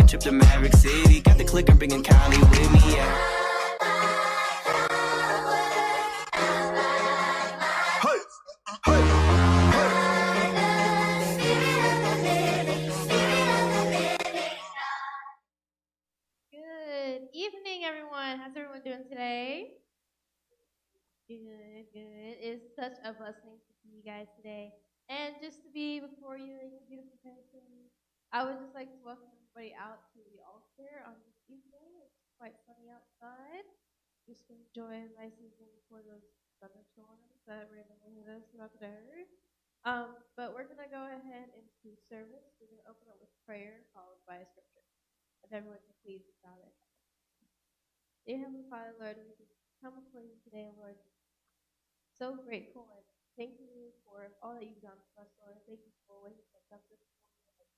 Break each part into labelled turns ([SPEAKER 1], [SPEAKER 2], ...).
[SPEAKER 1] a trip to Maverick City. Got the clicker, bringing Kylie with me, yeah.
[SPEAKER 2] Good evening, everyone. How's everyone doing today? Good, good. It's such a blessing to see you guys today. And just to be before you in your beautiful person, I would just like to welcome everybody out to the altar on this evening. It's quite sunny outside. Just enjoy a nice evening before those thunderstorms that randomly hit us throughout the day. But we're going to go ahead into service. We're going to open up with prayer followed by a scripture. If everyone can please bow their heads. Dear Heavenly Father, Lord, we just come before you today, Lord. So grateful and thanking you for all that you've done for us, Lord. Thank you for waking us up this morning,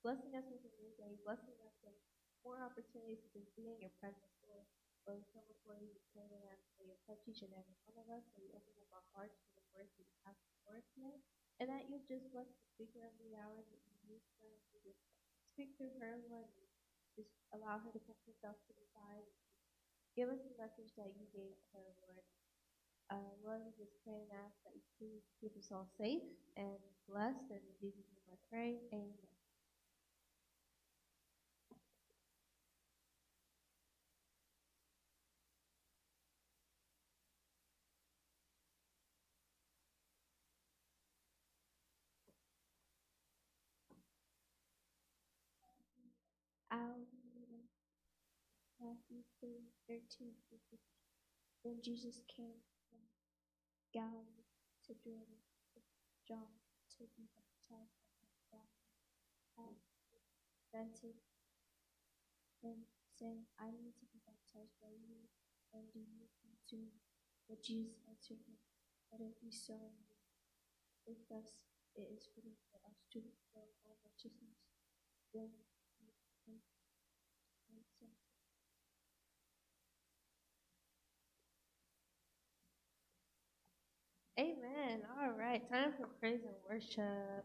[SPEAKER 2] blessing us with a new day, blessing us with more opportunities to just be in your presence, Lord. Lord, we come before you today and ask that you touch each and every one of us, that you open up our hearts to the words that you have for us today, and that you just bless the speaker of the hour, that you use her to just speak through her, Lord, and just allow her to put herself to the side and give us the message that you gave her, Lord. Lord, we just pray and ask that you please keep us all safe and blessed. And in Jesus' name I pray. Amen.
[SPEAKER 3] Matthew 3:13-15. Then Jesus came from Galilee to Jordan with John to be baptized by John had prevented him, saying, I need to be baptized by you, and do you come to me? But Jesus answered him, let it be so indeed. If thus it is fitting for us to fulfill all righteousness, then he came and said,
[SPEAKER 2] Amen. All right. Time for praise and worship.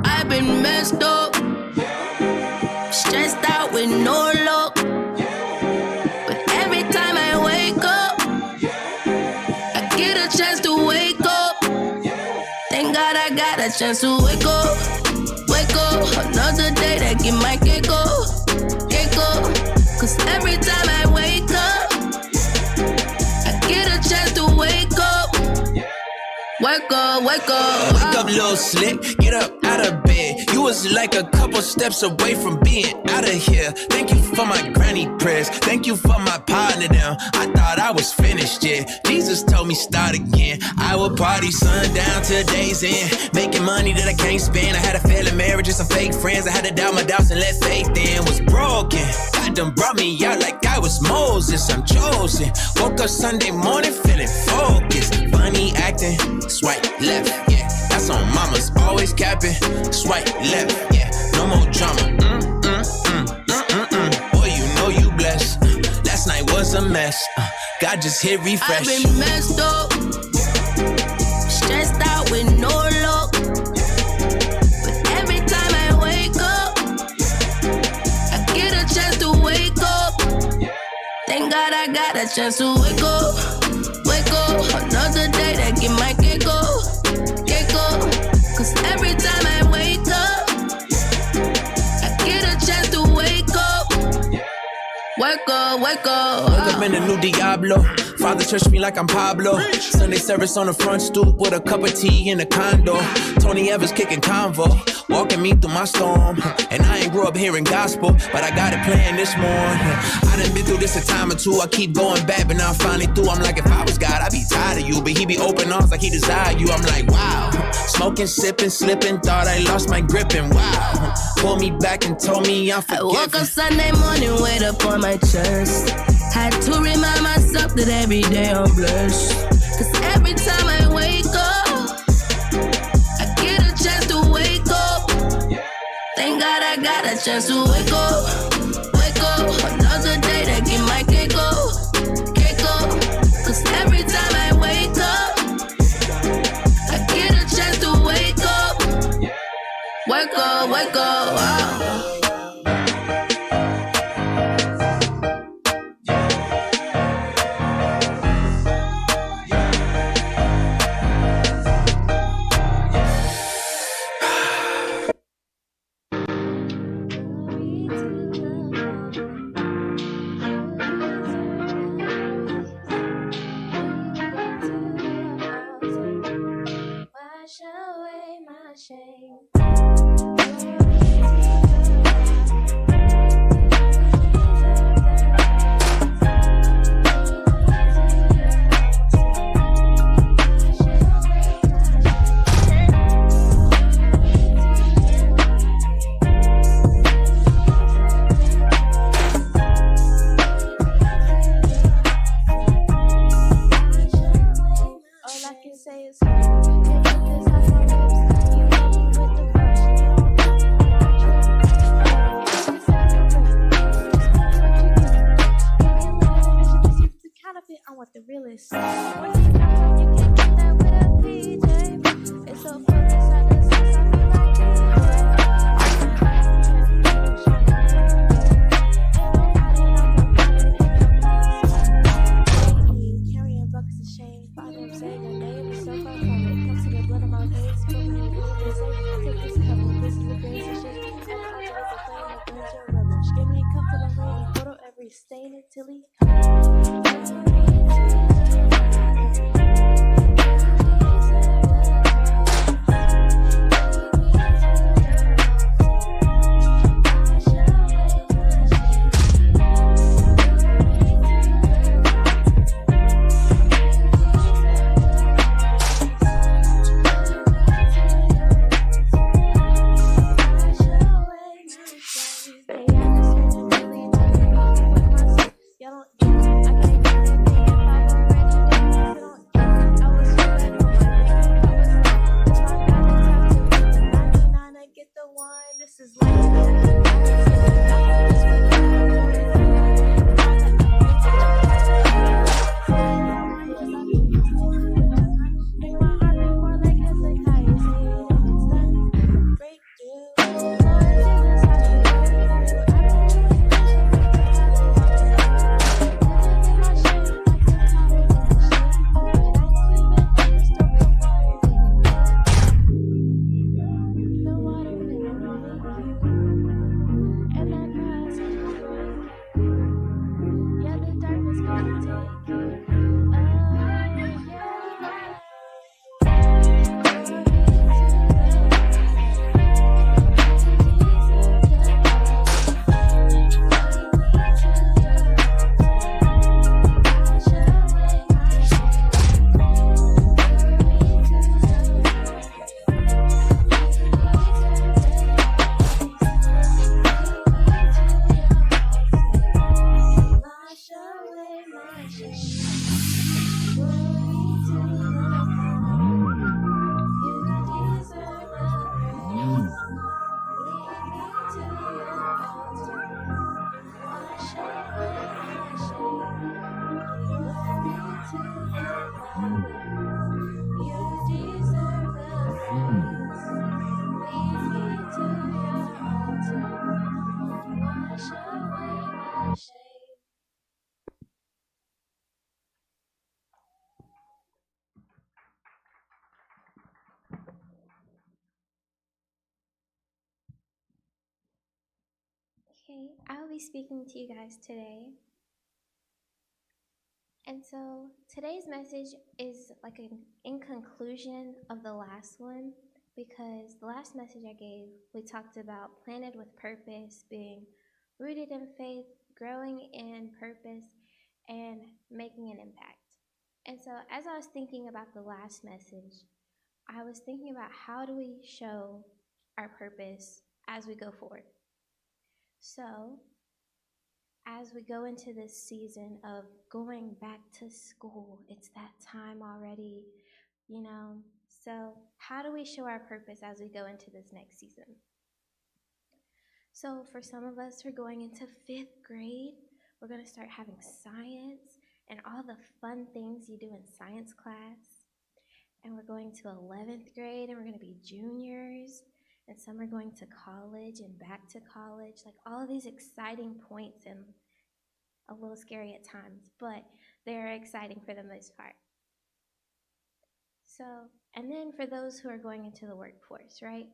[SPEAKER 4] I've been messed up, stressed out with no luck. But every time I wake up, I get a chance to wake up. Thank God I got a chance to wake up. Wake up, another day that get my cake up. Cake up, cause every time I wake up, I get a chance to wake up. Wake up, wake up.
[SPEAKER 5] Wake up, little slick, get up out of bed. You was like a couple steps away from being out of here. Thank you for my granny prayers. Thank you for my partner down. I thought I was finished, yeah. Jesus told me start again. I would party sundown till day's end, making money that I can't spend. I had a failing marriage and some fake friends. I had to doubt my doubts and let faith in. Was broken. God done brought me out like I was Moses. I'm chosen. Woke up Sunday morning feeling focused. Funny acting. Swipe left, yeah. That's on mamas, always capping. Swipe left, yeah. No more drama. Boy, you know you blessed. Last night was a mess. God just hit refresh.
[SPEAKER 4] I've been messed up, stressed out with no luck. But every time I wake up, I get a chance to wake up. Thank God I got a chance to wake up. Wake up, another day that get my cake up. Cake up, cause every time I wake up, I get a chance to wake up. Wake up, wake up.
[SPEAKER 5] Wake up in a new Diablo. Father touched me like I'm Pablo. Sunday service on the front stoop with a cup of tea in a condo. Tony Evans kicking convo, walking me through my storm. And I ain't grew up hearing gospel, but I got it playing this morning. I done been through this a time or two. I keep going back, but now I'm finally through. I'm like, if I was God, I'd be tired of you. But he be open arms like he desire you. I'm like, wow. Smoking, sipping, slipping, thought I lost my grip and wow. Pulled me back and told me I'm forgiven.
[SPEAKER 4] I woke up Sunday morning, weight up on my chest. Had to remind myself that every day I'm blessed. Cause every time I wake up, I get a chance to chance to wake up, another day that get my cake up. Cause every time I wake up, I get a chance to wake up, wow.
[SPEAKER 3] Wash away my shame. All I can say is I want the realest. When you can't get that with a PJ. It's so focused on the sense I feel like carrying buckets of shame. Father, I'm saying your name is so far from it. Comes to the blood of my veins. For me, this is safe. Take this cover. This is the grace of shit. And the altar is a flame that burns your rubbish. Give me a comfort and rain. Photo every stain until he comes. Okay, I'll be speaking to you guys today. And so today's message is like an in conclusion of the last one, because the last message I gave, we talked about planted with purpose, being rooted in faith, growing in purpose, and making an impact. And so as I was thinking about the last message, I was thinking about how do we show our purpose as we go forward. So as we go into this season of going back to school, it's that time already, you know. So how do we show our purpose as we go into this next season? So for some of us who are going into 5th grade, we're going to start having science and all the fun things you do in science class. And we're going to 11th grade, and we're going to be juniors, and some are going to college and back to college, like all of these exciting points and a little scary at times, but they're exciting for the most part. So, and then for those who are going into the workforce, right?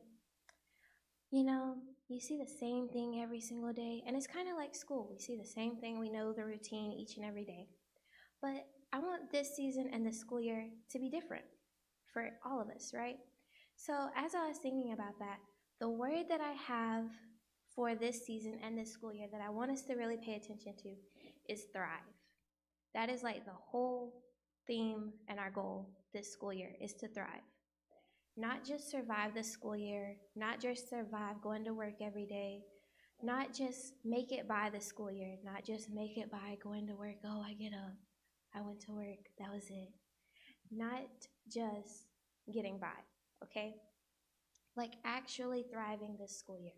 [SPEAKER 3] You know, you see the same thing every single day, and it's kind of like school. We see the same thing, we know the routine each and every day. But I want this season and this school year to be different for all of us, right? So as I was thinking about that, the word that I have for this season and this school year that I want us to really pay attention to is thrive. That is like the whole theme and our goal this school year is to thrive. Not just survive the school year, not just survive going to work every day, not just make it by the school year, not just make it by going to work, oh, I get up, I went to work, that was it. Not just getting by, okay? Like actually thriving this school year.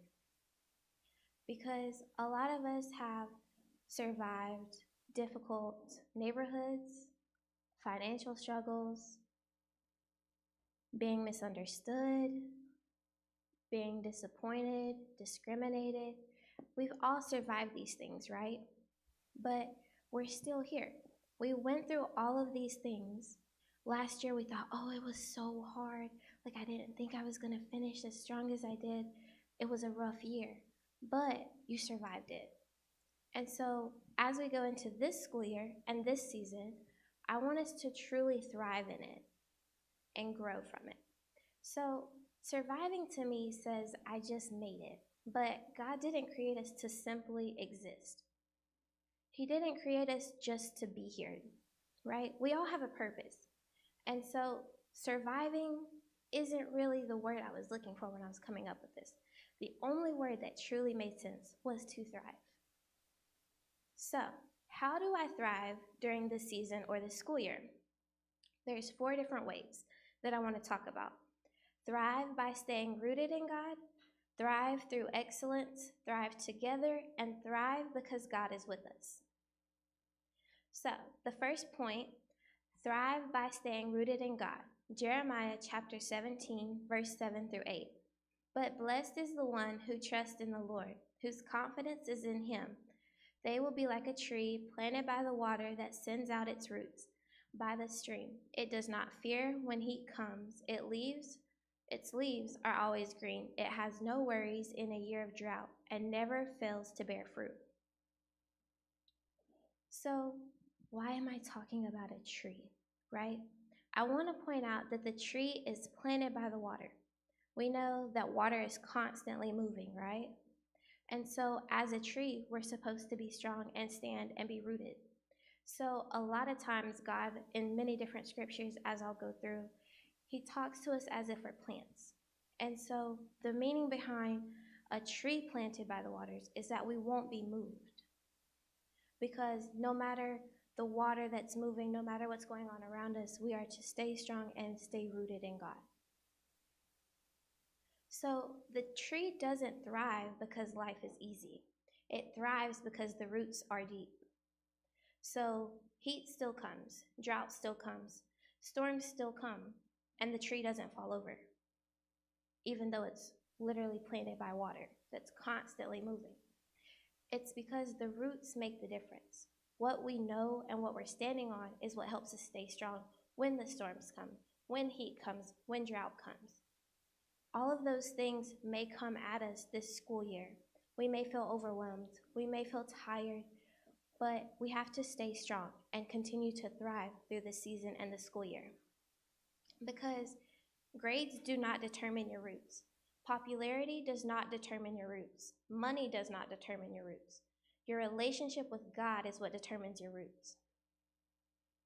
[SPEAKER 3] Because a lot of us have survived difficult neighborhoods, financial struggles, being misunderstood, being disappointed, discriminated. We've all survived these things, right? But we're still here. We went through all of these things. Last year we thought, oh, it was so hard. Like I didn't think I was going to finish as strong as I did. It was a rough year, but you survived it. And so as we go into this school year and this season, I want us to truly thrive in it and grow from it. So surviving to me says I just made it, but God didn't create us to simply exist. He didn't create us just to be here, right? We all have a purpose. And so surviving isn't really the word I was looking for when I was coming up with this. The only word that truly made sense was to thrive. So how do I thrive during this season or this school year? There's 4 different ways that I want to talk about. Thrive by staying rooted in God, thrive through excellence, thrive together, and thrive because God is with us. So the first point, thrive by staying rooted in God. Jeremiah chapter 17, verse 7 through 8. But blessed is the one who trusts in the Lord, whose confidence is in him. They will be like a tree planted by the water that sends out its roots by the stream. It does not fear when heat comes. Its leaves are always green. It has no worries in a year of drought and never fails to bear fruit. So why am I talking about a tree, right? I want to point out that the tree is planted by the water. We know that water is constantly moving, right? And so as a tree, we're supposed to be strong and stand and be rooted. So a lot of times God, in many different scriptures, as I'll go through, he talks to us as if we're plants. And so the meaning behind a tree planted by the waters is that we won't be moved. Because no matter the water that's moving, no matter what's going on around us, we are to stay strong and stay rooted in God. So the tree doesn't thrive because life is easy. It thrives because the roots are deep. So heat still comes, drought still comes, storms still come, and the tree doesn't fall over, even though it's literally planted by water that's constantly moving. It's because the roots make the difference. What we know and what we're standing on is what helps us stay strong when the storms come, when heat comes, when drought comes. All of those things may come at us this school year. We may feel overwhelmed. We may feel tired, but we have to stay strong and continue to thrive through the season and the school year. Because grades do not determine your roots. Popularity does not determine your roots. Money does not determine your roots. Your relationship with God is what determines your roots.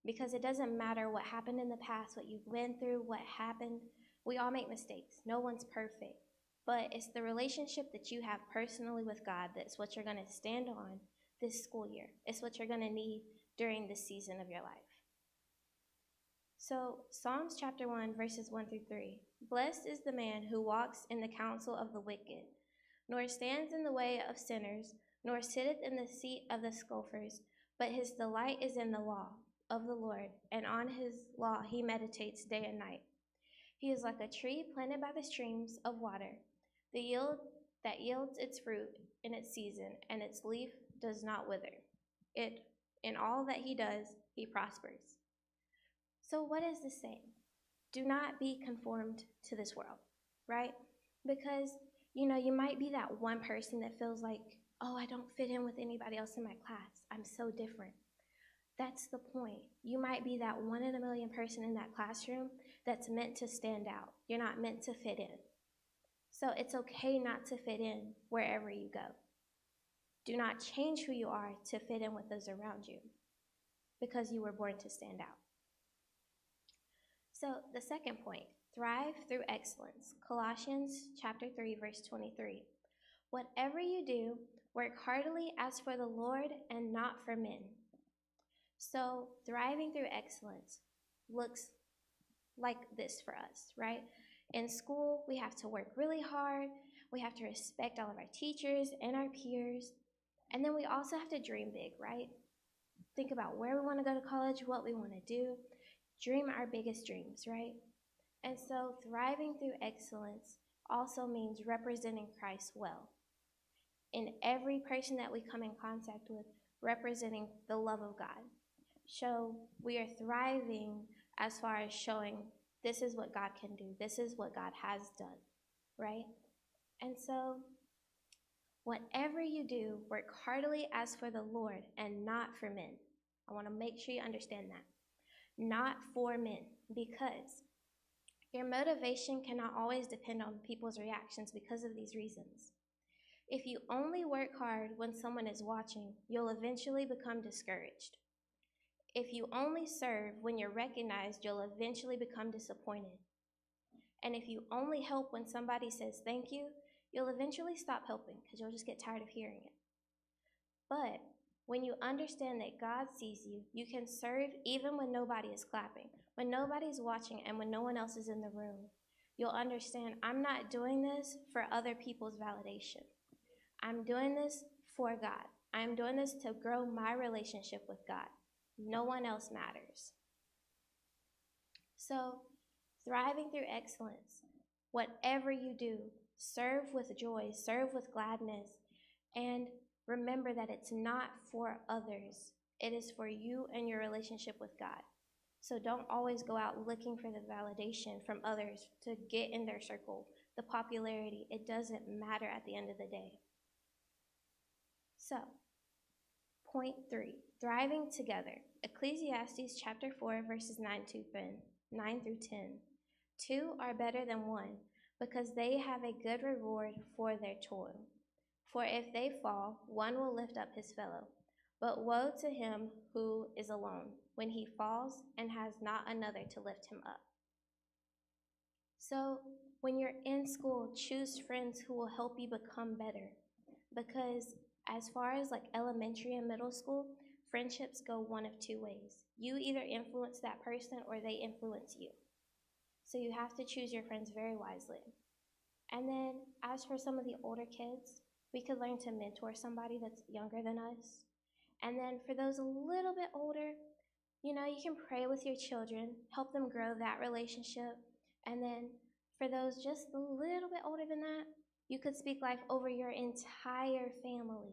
[SPEAKER 3] Because it doesn't matter what happened in the past, what you've been through, what happened. We all make mistakes. No one's perfect. But it's the relationship that you have personally with God that's what you're going to stand on this school year. It's what you're going to need during this season of your life. So Psalms chapter 1, verses 1 through 3. Blessed is the man who walks in the counsel of the wicked, nor stands in the way of sinners, nor sitteth in the seat of the scoffers, but his delight is in the law of the Lord, and on his law he meditates day and night. He is like a tree planted by the streams of water, that yields its fruit in its season, and its leaf does not wither. In all that he does, he prospers. So what is this saying? Do not be conformed to this world, right? Because, you might be that one person that feels like, oh, I don't fit in with anybody else in my class. I'm so different. That's the point. You might be that one in a million person in that classroom that's meant to stand out. You're not meant to fit in. So it's okay not to fit in wherever you go. Do not change who you are to fit in with those around you, because you were born to stand out. So the second point, thrive through excellence. Colossians chapter 3, verse 23. Whatever you do, work heartily as for the Lord and not for men. So thriving through excellence looks like this for us, right? In school, we have to work really hard. We have to respect all of our teachers and our peers. And then we also have to dream big, right? Think about where we want to go to college, what we want to do. Dream our biggest dreams, right? And so thriving through excellence also means representing Christ well. In every person that we come in contact with, representing the love of God. So we are thriving as far as showing this is what God can do. This is what God has done, right? And so whatever you do, work heartily as for the Lord and not for men. I want to make sure you understand that. Not for men, because your motivation cannot always depend on people's reactions because of these reasons. If you only work hard when someone is watching, you'll eventually become discouraged. If you only serve when you're recognized, you'll eventually become disappointed. And if you only help when somebody says thank you, you'll eventually stop helping because you'll just get tired of hearing it. But when you understand that God sees you, you can serve even when nobody is clapping, when nobody's watching, and when no one else is in the room. You'll understand, I'm not doing this for other people's validation. I'm doing this for God. I'm doing this to grow my relationship with God. No one else matters. So, thriving through excellence, whatever you do, serve with joy, serve with gladness, and remember that it's not for others. It is for you and your relationship with God. So don't always go out looking for the validation from others to get in their circle, the popularity. It doesn't matter at the end of the day. So, point 3, thriving together. Ecclesiastes chapter 4, verses 9 through 10. 2 are better than 1, because they have a good reward for their toil. For if they fall, one will lift up his fellow. But woe to him who is alone when he falls and has not another to lift him up. So when you're in school, choose friends who will help you become better. Because as far as like elementary and middle school, friendships go one of two ways. You either influence that person or they influence you. So you have to choose your friends very wisely. And then as for some of the older kids, we could learn to mentor somebody that's younger than us. And then for those a little bit older, you can pray with your children, help them grow that relationship. And then for those just a little bit older than that, you could speak life over your entire family.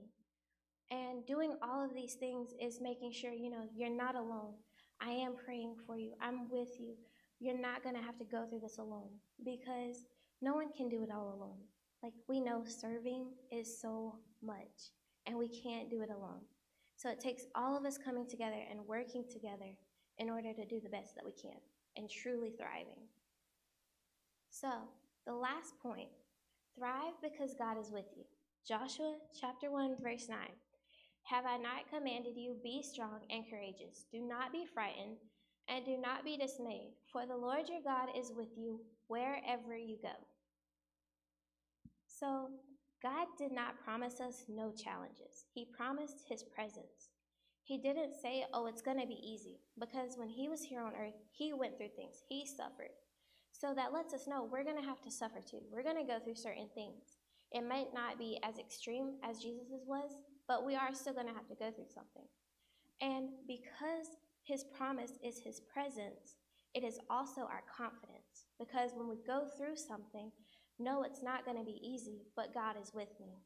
[SPEAKER 3] And doing all of these things is making sure, you're not alone. I am praying for you. I'm with you. You're not going to have to go through this alone, because no one can do it all alone. Like, we know serving is so much, and we can't do it alone. So it takes all of us coming together and working together in order to do the best that we can and truly thriving. So the last point, thrive because God is with you. Joshua chapter 1, verse 9. Have I not commanded you, be strong and courageous. Do not be frightened and do not be dismayed, for the Lord your God is with you wherever you go. So God did not promise us no challenges. He promised his presence. He didn't say, oh, it's going to be easy, because when he was here on earth, he went through things. He suffered. So that lets us know we're going to have to suffer too. We're going to go through certain things. It might not be as extreme as Jesus's was, but we are still going to have to go through something. And because his promise is his presence, it is also our confidence. Because when we go through something, no, it's not going to be easy, but God is with me.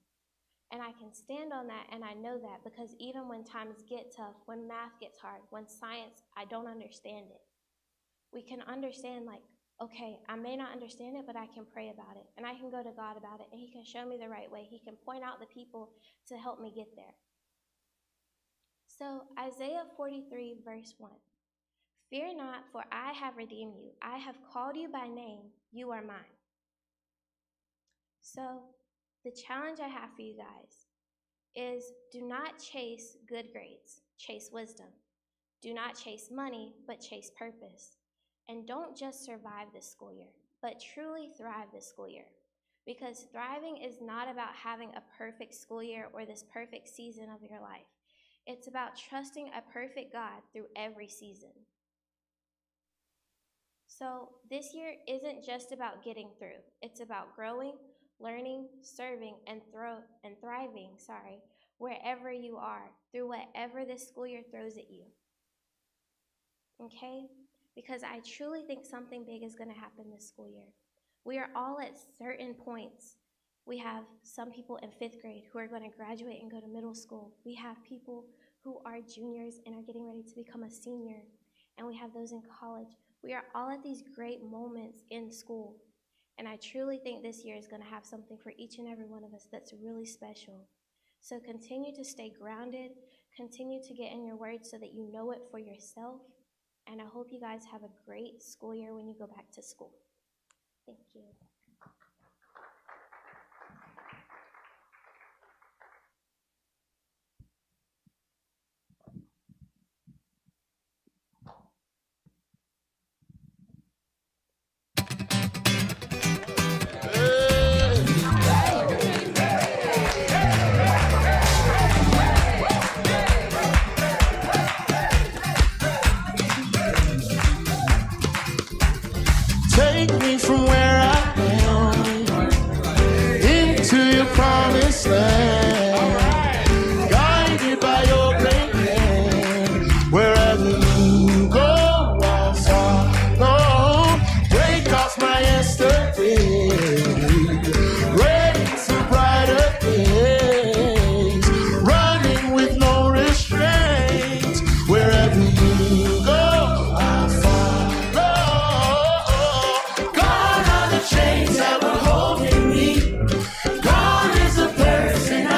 [SPEAKER 3] And I can stand on that, and I know that because even when times get tough, when math gets hard, when science, I don't understand it, we can understand, like, okay, I may not understand it, but I can pray about it, and I can go to God about it, and he can show me the right way. He can point out the people to help me get there. So Isaiah 43, verse 1. Fear not, for I have redeemed you. I have called you by name. You are mine. So the challenge I have for you guys is do not chase good grades, chase wisdom. Do not chase money, but chase purpose. And don't just survive this school year, but truly thrive this school year. Because thriving is not about having a perfect school year or this perfect season of your life. It's about trusting a perfect God through every season. So this year isn't just about getting through. It's about growing, learning, serving, and thriving, wherever you are, through whatever this school year throws at you. Okay? Because I truly think something big is going to happen this school year. We are all at certain points. We have some people in 5th grade who are going to graduate and go to middle school. We have people who are juniors and are getting ready to become a senior. And we have those in college. We are all at these great moments in school. And I truly think this year is going to have something for each and every one of us that's really special. So continue to stay grounded. Continue to get in your word so that you know it for yourself. And I hope you guys have a great school year when you go back to school. Thank you.
[SPEAKER 6] Take me from where I am into your promised land. Guided by your great hand, wherever you go, I'll follow. Break off my yesterday, ready to brighter days. Running with no restraints, wherever you go, I'll follow. Chains that were holding me. Gone is the person I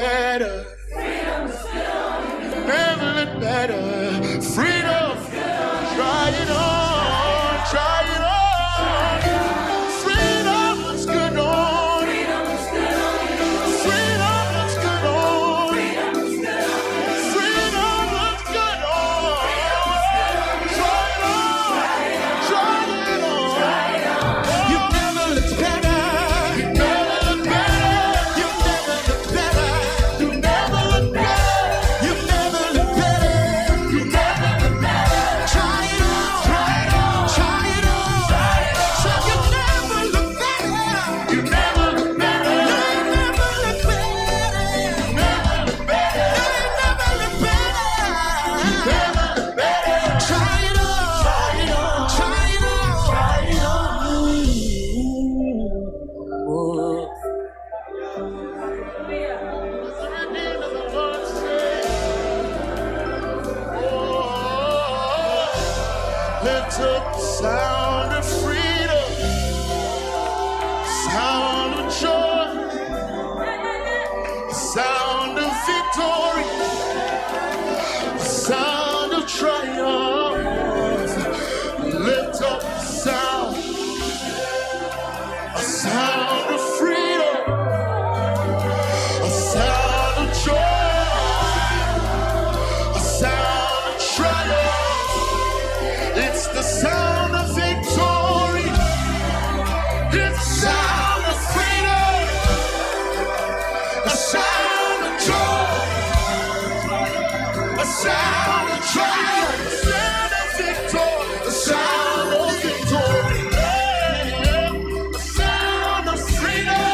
[SPEAKER 6] better. Never look better. Freedom. Try it on. Try it on. Freedom looks good on. Freedom looks good on. Freedom looks good on. Try it on. Try it on. You never looked better. You never looked better. You never looked better. You never looked better. You never looked better. You never looked better. Try it on. Try it on. Try it on. So you never looked better. You never looked better. You never looked better. You never looked better. You never looked better. You never looked better. Try it on. Try it on. Try it on. Try it on. Lift up the sound of freedom, sound of joy, sound of victory, sound of triumph. Lift up the sound, a sound of freedom, a sound of joy, a sound of triumph. It's the sound of victory. It's the sound of freedom. A sound of joy. A sound of triumph. A sound of victory. A sound of victory. A sound of freedom.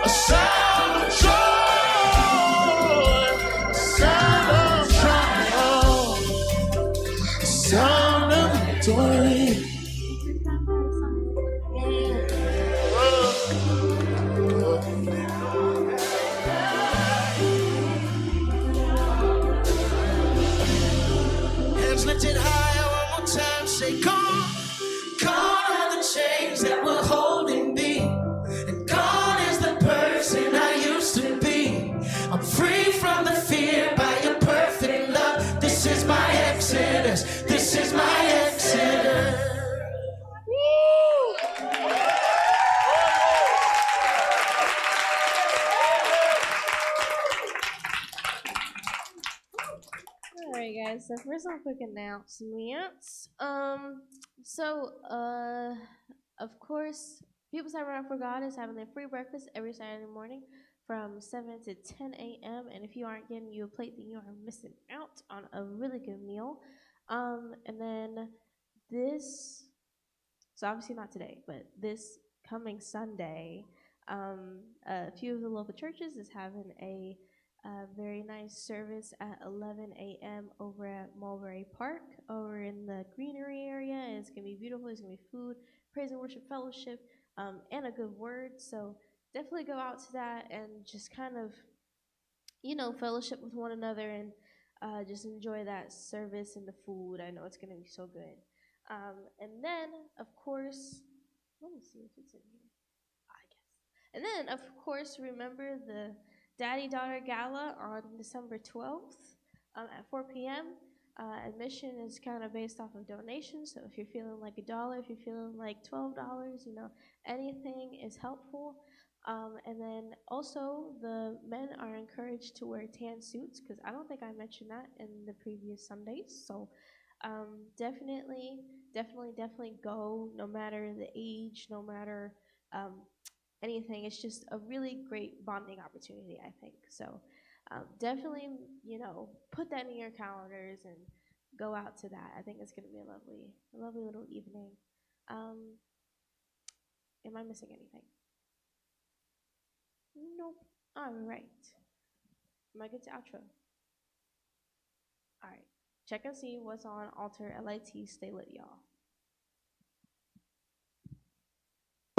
[SPEAKER 6] A sound of joy. A sound of triumph. Sound of victory. Hands lifted high one more time. Say, gone. Gone are the chains that were holding me. And gone is the person I used to be. I'm free from the fear by your perfect love. This is my exodus. This is my exodus.
[SPEAKER 2] Alright guys, so first some quick announcements. Of course, People's Tabernacle for God is having their free breakfast every Saturday morning from 7 to 10 a.m. And if you aren't getting you a plate, then you are missing out on a really good meal. And then so obviously not today, but this coming Sunday, a few of the local churches is having a very nice service at 11 a.m. over at Mulberry Park, over in the greenery area. And it's going to be beautiful. There's going to be food, praise and worship fellowship, and a good word. So definitely go out to that and just kind of, fellowship with one another and just enjoy that service and the food. I know it's going to be so good. And then, of course, let me see if it's in here. I guess. And then, of course, remember the Daddy-Daughter Gala on December 12th at 4 p.m. Admission is kind of based off of donations, so if you're feeling like $1, if you're feeling like $12, anything is helpful. And then also the men are encouraged to wear tan suits, because I don't think I mentioned that in the previous Sundays. So definitely go, no matter the age, no matter anything. It's just a really great bonding opportunity, I think. So definitely, put that in your calendars and go out to that. I think it's going to be a lovely little evening. Am I missing anything? Nope. All right. Am I good to outro? All right. Check and see what's on Altar LIT. Stay lit, y'all.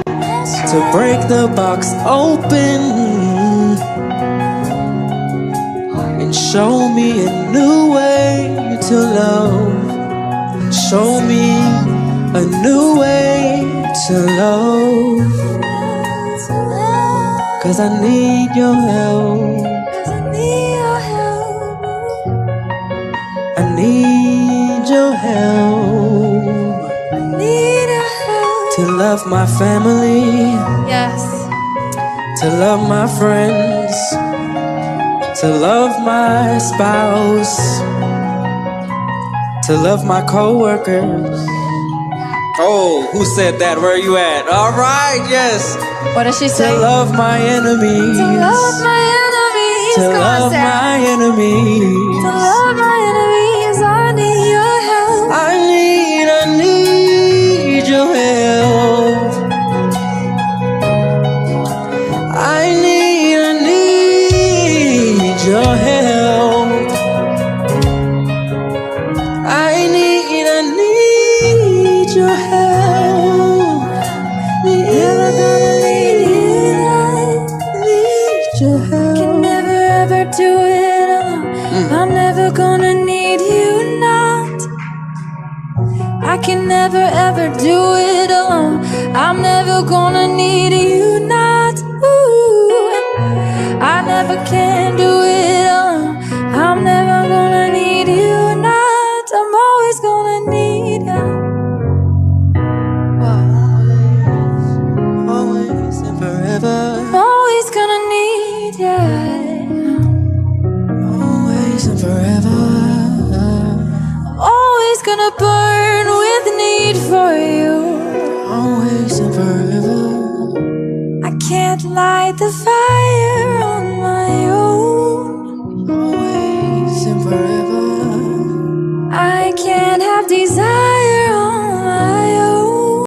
[SPEAKER 7] To break the box open and show me a new way to love. Show me a new way to love. 'cause I need your help.
[SPEAKER 3] 'Cause I need your help.
[SPEAKER 7] I need your help
[SPEAKER 3] Need your help.
[SPEAKER 7] to love my family,
[SPEAKER 3] Yes.
[SPEAKER 7] to love my friends, to love my spouse, to love my coworkers. Oh, who said that? Where are you at? All right, yes.
[SPEAKER 3] What does she say?
[SPEAKER 7] To love my enemies.
[SPEAKER 3] To love my enemies.
[SPEAKER 7] To
[SPEAKER 3] Come on,
[SPEAKER 7] love
[SPEAKER 3] Sarah.
[SPEAKER 7] my enemies.
[SPEAKER 3] To love my enemies. I need your help.
[SPEAKER 7] I need your help. I need your help. I need your help.
[SPEAKER 3] Never gonna leave you alone.
[SPEAKER 7] Need your help.
[SPEAKER 3] Can never ever do it alone. I'm never gonna need you not. I can never ever do it alone. I'm never gonna need you not. Ooh, I never can do it alone. I'm never gonna need you not. I'm always gonna need you.
[SPEAKER 7] Always and forever.
[SPEAKER 3] I'm always gonna need you.
[SPEAKER 7] Always and forever.
[SPEAKER 3] Always gonna burn with need for you.
[SPEAKER 7] Always and forever.
[SPEAKER 3] I can't light the fire on my own.
[SPEAKER 7] Always and forever.
[SPEAKER 3] I can't have desire